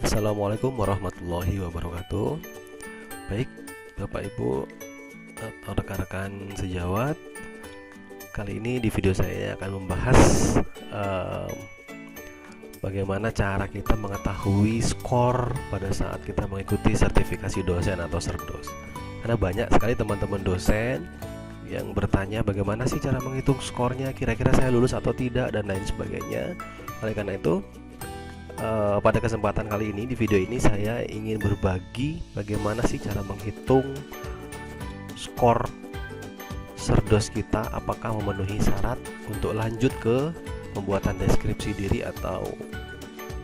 Assalamualaikum warahmatullahi wabarakatuh. Baik, Bapak Ibu atau rekan-rekan sejawat, kali ini di video saya akan membahas bagaimana cara kita mengetahui skor pada saat kita mengikuti sertifikasi dosen atau Serdos. Karena banyak sekali teman-teman dosen yang bertanya bagaimana sih cara menghitung skornya, kira-kira saya lulus atau tidak, dan lain sebagainya. Oleh karena itu, pada kesempatan kali ini, di video ini saya ingin berbagi bagaimana sih cara menghitung skor Serdos kita, apakah memenuhi syarat untuk lanjut ke pembuatan deskripsi diri atau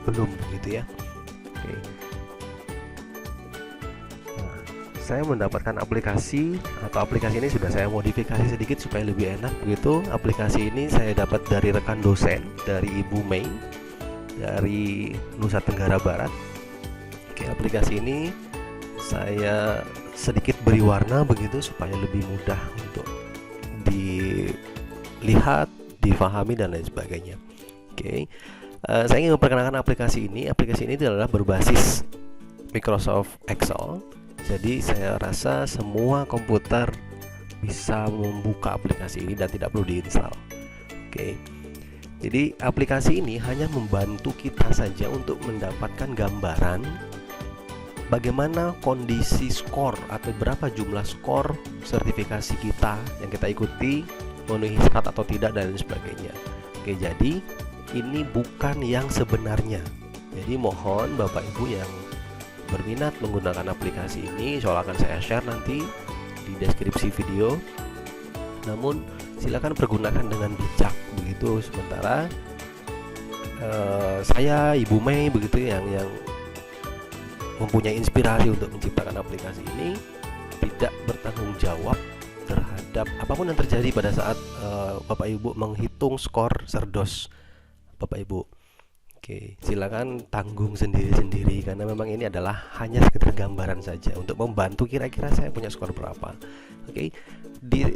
belum, gitu ya. Oke. Nah, saya mendapatkan aplikasi ini sudah saya modifikasi sedikit supaya lebih enak begitu. Aplikasi ini saya dapat dari rekan dosen, dari Ibu Mei dari Nusa Tenggara Barat. Oke, aplikasi ini saya sedikit beri warna begitu supaya lebih mudah untuk dilihat, difahami, dan lain sebagainya. Oke, saya ingin memperkenalkan aplikasi ini. Aplikasi ini adalah berbasis Microsoft Excel. Jadi saya rasa semua komputer bisa membuka aplikasi ini dan tidak perlu diinstal. Oke. Jadi aplikasi ini hanya membantu kita saja untuk mendapatkan gambaran bagaimana kondisi skor atau berapa jumlah skor sertifikasi kita yang kita ikuti, memenuhi syarat atau tidak, dan sebagainya. Oke, jadi ini bukan yang sebenarnya. Jadi mohon Bapak Ibu yang berminat menggunakan aplikasi ini, soal akan saya share nanti di deskripsi video. Namun silakan pergunakan dengan bijak begitu. Sementara saya, Ibu Mei begitu, yang mempunyai inspirasi untuk menciptakan aplikasi ini, tidak bertanggung jawab terhadap apapun yang terjadi pada saat Bapak Ibu menghitung skor Serdos Bapak Ibu. Oke, silakan tanggung sendiri-sendiri, karena memang ini adalah hanya sekedar gambaran saja untuk membantu kira-kira saya punya skor berapa. Oke,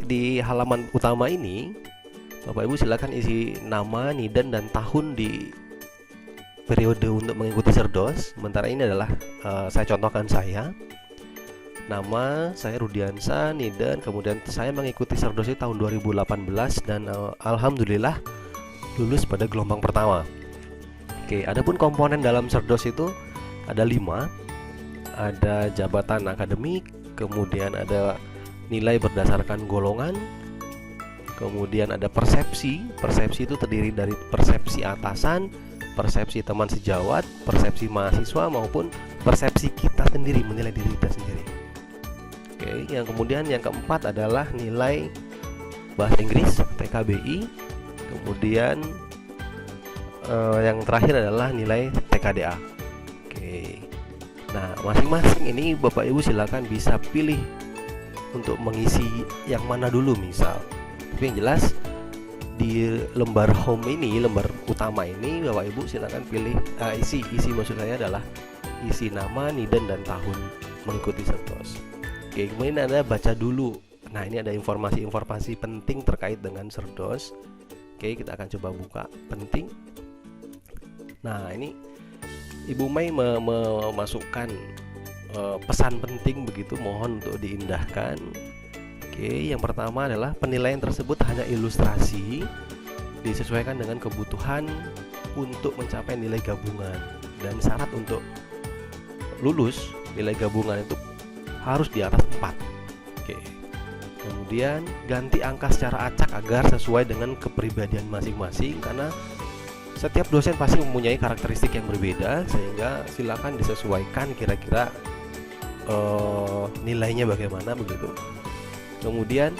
di halaman utama ini Bapak Ibu silakan isi nama, nidan, dan tahun di periode untuk mengikuti Serdos. Sementara ini adalah saya contohkan nama saya Rudiansa, nidan, kemudian saya mengikuti Serdos itu tahun 2018 dan alhamdulillah lulus pada gelombang pertama. Oke, adapun komponen dalam Serdos itu ada 5. Ada jabatan akademik, kemudian ada nilai berdasarkan golongan, kemudian ada persepsi. Persepsi itu terdiri dari persepsi atasan, persepsi teman sejawat, persepsi mahasiswa, maupun persepsi kita sendiri, menilai diri kita sendiri. Oke, yang kemudian yang keempat adalah nilai bahasa Inggris TKBI, kemudian yang terakhir adalah nilai TKDA. Oke, nah masing-masing ini Bapak Ibu silakan bisa pilih untuk mengisi yang mana dulu misal. Tapi yang jelas di lembar home ini, lembar utama ini, Bapak Ibu silakan pilih isi maksud saya adalah isi nama, nidan, dan tahun mengikuti Serdos. Oke, kemudian Anda baca dulu. Nah, ini ada informasi-informasi penting terkait dengan Serdos. Oke, kita akan coba buka penting. Nah, ini Ibu Mei memasukkan pesan penting begitu, mohon untuk diindahkan. Oke, yang pertama adalah penilaian tersebut hanya ilustrasi, disesuaikan dengan kebutuhan untuk mencapai nilai gabungan, dan syarat untuk lulus nilai gabungan itu harus di atas 4. Oke. Kemudian ganti angka secara acak agar sesuai dengan kepribadian masing-masing, karena setiap dosen pasti mempunyai karakteristik yang berbeda, sehingga silakan disesuaikan kira-kira nilainya bagaimana begitu. Kemudian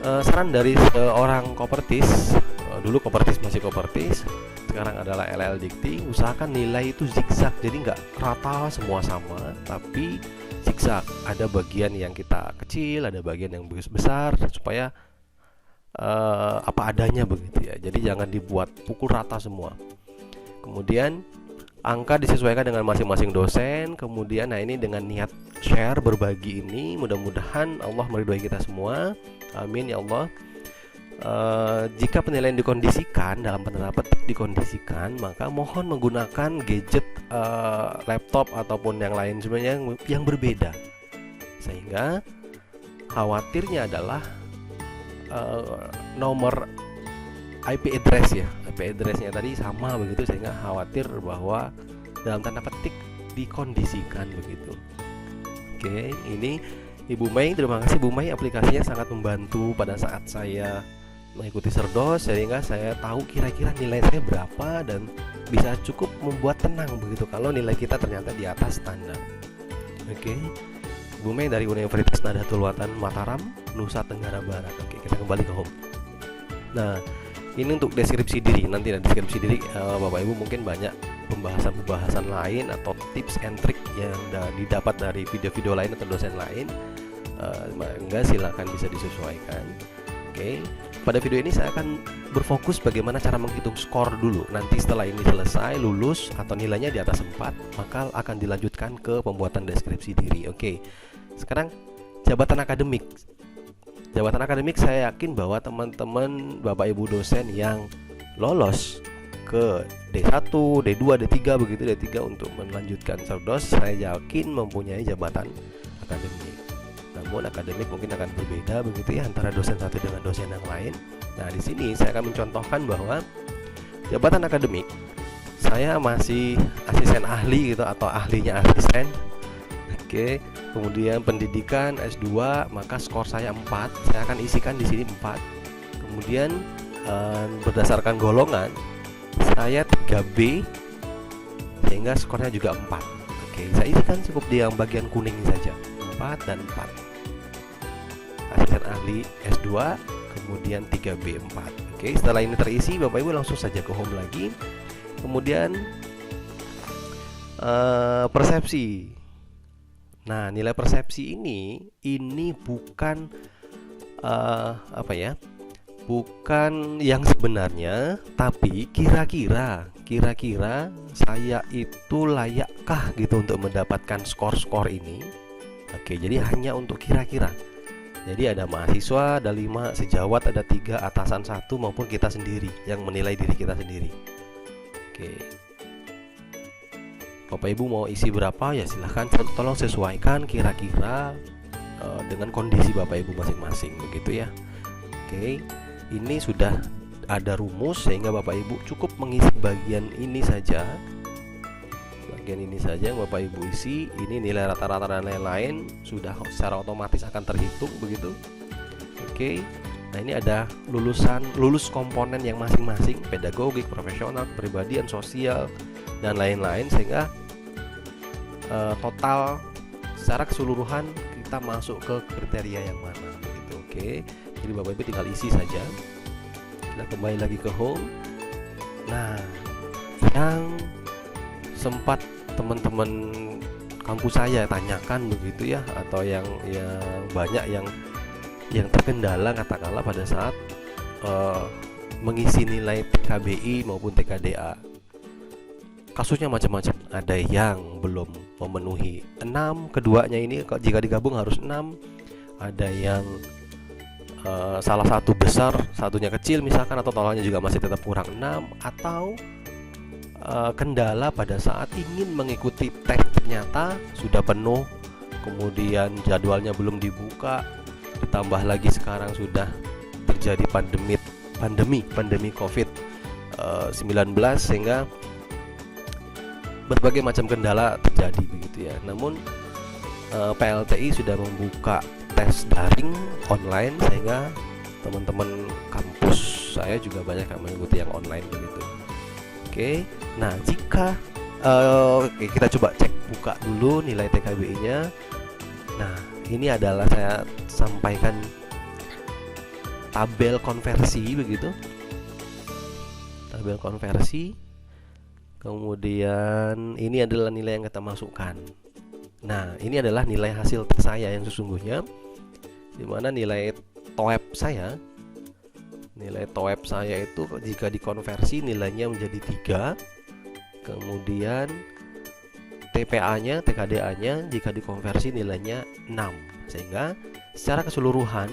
saran dari seorang Kopertis, dulu Kopertis masih Kopertis, sekarang adalah LL Dikti, usahakan nilai itu zigzag, jadi nggak rata semua sama, tapi zigzag. Ada bagian yang kita kecil, ada bagian yang besar, supaya apa adanya begitu ya. Jadi jangan dibuat pukul rata semua. Kemudian angka disesuaikan dengan masing-masing dosen. Kemudian nah ini dengan niat share, berbagi ini, mudah-mudahan Allah meridhoi kita semua. Amin ya Allah. Jika penilaian dikondisikan, dalam tanda petik dikondisikan, maka mohon menggunakan gadget, laptop ataupun yang lain sebenarnya yang berbeda, sehingga khawatirnya adalah nomor IP address ya, IP addressnya tadi sama begitu, sehingga khawatir bahwa dalam tanda petik dikondisikan begitu. Oke, ini Ibu Mei, terima kasih Bu Mei, aplikasinya sangat membantu pada saat saya mengikuti Serdos, sehingga saya tahu kira-kira nilai saya berapa dan bisa cukup membuat tenang begitu kalau nilai kita ternyata di atas standar. Oke, Bu Mei dari Universitas Nahdlatul Ulama Mataram, Nusa Tenggara Barat. Oke, kita kembali ke home. Nah, ini untuk deskripsi diri. Nanti deskripsi diri Bapak Ibu mungkin banyak pembahasan lain atau tips and trick yang didapat dari video-video lain atau dosen lain. Enggak, silakan bisa disesuaikan. Oke, pada video ini saya akan berfokus bagaimana cara menghitung skor dulu. Nanti setelah ini selesai, lulus atau nilainya di atas 4, maka akan dilanjutkan ke pembuatan deskripsi diri. Oke, sekarang jabatan akademik. Jabatan akademik, saya yakin bahwa teman-teman Bapak Ibu dosen yang lolos ke D1, D2, D3 begitu, D3 untuk melanjutkan Serdos, saya yakin mempunyai jabatan akademik. Namun akademik mungkin akan berbeda begitu ya antara dosen satu dengan dosen yang lain. Nah, di sini saya akan mencontohkan bahwa jabatan akademik saya masih asisten ahli gitu atau ahlinya asisten. Oke, kemudian pendidikan S2, maka skor saya 4. Saya akan isikan di sini 4. Kemudian berdasarkan golongan saya 3B sehingga skornya juga 4. Oke, saya isikan cukup di yang bagian kuning saja, 4 dan 4. Asisten ahli S2, kemudian 3B 4. Oke, setelah ini terisi, Bapak Ibu langsung saja ke home lagi. Kemudian persepsi. Nah, nilai persepsi ini bukan bukan yang sebenarnya, tapi kira-kira saya itu layakkah gitu untuk mendapatkan skor-skor ini. Oke, jadi hanya untuk kira-kira. Jadi ada mahasiswa, ada 5, sejawat ada 3, atasan 1 maupun kita sendiri yang menilai diri kita sendiri. Oke, Bapak Ibu mau isi berapa ya silahkan, tolong sesuaikan kira-kira dengan kondisi Bapak Ibu masing-masing begitu ya. Oke, ini sudah ada rumus sehingga Bapak Ibu cukup mengisi bagian ini saja. Bagian ini saja yang Bapak Ibu isi. Ini nilai rata-rata dan lain-lain sudah secara otomatis akan terhitung begitu. Oke, nah ini ada lulus komponen yang masing-masing, pedagogik, profesional, kepribadian, sosial dan lain-lain, sehingga total secara keseluruhan kita masuk ke kriteria yang mana begitu. Oke, jadi Bapak Ibu tinggal isi saja. Kita kembali lagi ke home. Nah, yang sempat teman-teman kampus saya tanyakan begitu ya, atau yang banyak yang terkendala katakanlah pada saat mengisi nilai TKBI maupun TKDA. Kasusnya macam-macam. Ada yang belum memenuhi 6, keduanya ini jika digabung harus 6. Ada yang salah satu besar, satunya kecil misalkan, atau totalnya juga masih tetap kurang 6, atau kendala pada saat ingin mengikuti tes ternyata sudah penuh, kemudian jadwalnya belum dibuka, ditambah lagi sekarang sudah terjadi pandemi COVID-19 sehingga berbagai macam kendala terjadi begitu ya. Namun PLTI sudah membuka tes daring online sehingga teman-teman kampus saya juga banyak yang mengikuti yang online begitu. Oke, nah jika kita coba cek buka dulu nilai TKBI-nya. Nah, ini adalah saya sampaikan tabel konversi begitu. Tabel konversi. Kemudian ini adalah nilai yang kita masukkan. Nah, ini adalah nilai hasil tes saya yang sesungguhnya, dimana nilai TOEP saya itu jika dikonversi nilainya menjadi 3. Kemudian TPA-nya, TKDA-nya jika dikonversi nilainya 6. Sehingga secara keseluruhan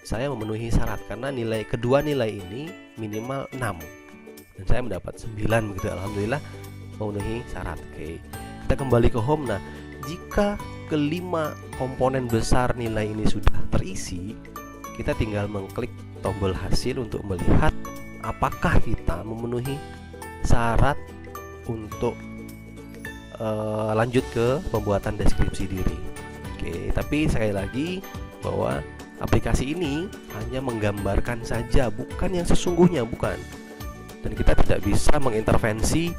saya memenuhi syarat karena kedua nilai ini minimal 6 dan saya mendapat 9 begitu. Alhamdulillah memenuhi syarat. Oke, kita kembali ke home. Nah, jika kelima komponen besar nilai ini sudah terisi, kita tinggal mengklik tombol hasil untuk melihat apakah kita memenuhi syarat untuk lanjut ke pembuatan deskripsi diri. Oke, tapi sekali lagi bahwa aplikasi ini hanya menggambarkan saja, bukan yang sesungguhnya, bukan. Dan kita tidak bisa mengintervensi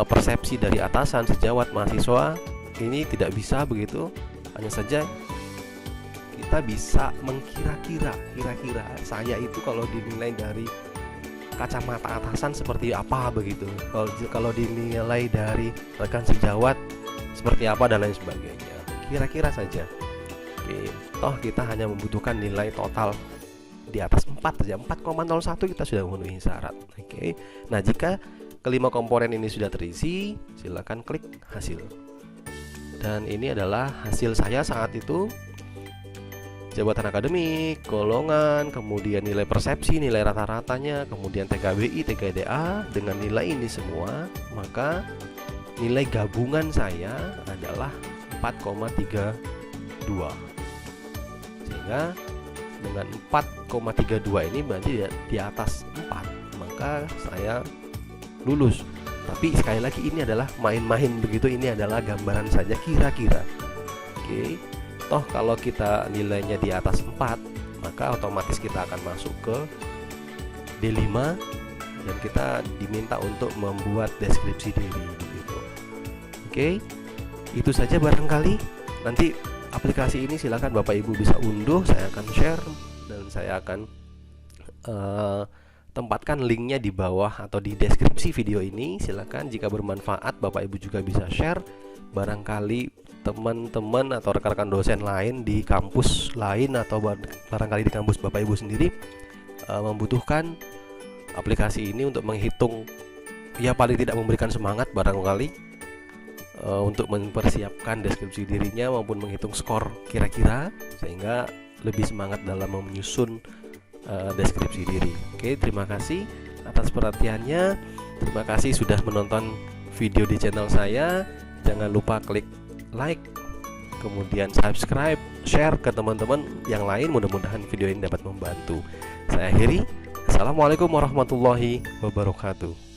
persepsi dari atasan, sejawat, mahasiswa. Ini tidak bisa begitu. Hanya saja kita bisa mengkira-kira, kira-kira saya itu kalau dinilai dari kacamata atasan seperti apa begitu, kalau dinilai dari rekan sejawat seperti apa dan lain sebagainya, kira-kira saja. Oke, toh kita hanya membutuhkan nilai total di atas 4 saja, 4,01 kita sudah memenuhi syarat. Oke, nah jika kelima komponen ini sudah terisi, silakan klik hasil. Dan ini adalah hasil saya saat itu. Jabatan akademik, golongan, kemudian nilai persepsi, nilai rata-ratanya, kemudian TKBI, TKDA. Dengan nilai ini semua, maka nilai gabungan saya adalah 4,32. Sehingga dengan 4,32 ini berarti di atas 4, maka saya lulus. Tapi sekali lagi ini adalah main-main begitu, ini adalah gambaran saja kira-kira. Oke. Toh kalau kita nilainya di atas 4, maka otomatis kita akan masuk ke D5 dan kita diminta untuk membuat deskripsi diri gitu. Oke, itu saja barangkali. Nanti aplikasi ini silakan Bapak Ibu bisa unduh, saya akan share dan saya akan tempatkan linknya di bawah atau di deskripsi video ini. Silakan jika bermanfaat Bapak Ibu juga bisa share. Barangkali teman-teman atau rekan-rekan dosen lain di kampus lain atau barangkali di kampus Bapak Ibu sendiri membutuhkan aplikasi ini untuk menghitung, ya paling tidak memberikan semangat barangkali untuk mempersiapkan deskripsi dirinya maupun menghitung skor kira-kira, sehingga lebih semangat dalam menyusun deskripsi diri. Oke, terima kasih atas perhatiannya. Terima kasih sudah menonton video di channel saya. Jangan lupa klik like, kemudian subscribe, share ke teman-teman yang lain. Mudah-mudahan video ini dapat membantu. Saya akhiri. Assalamualaikum warahmatullahi wabarakatuh.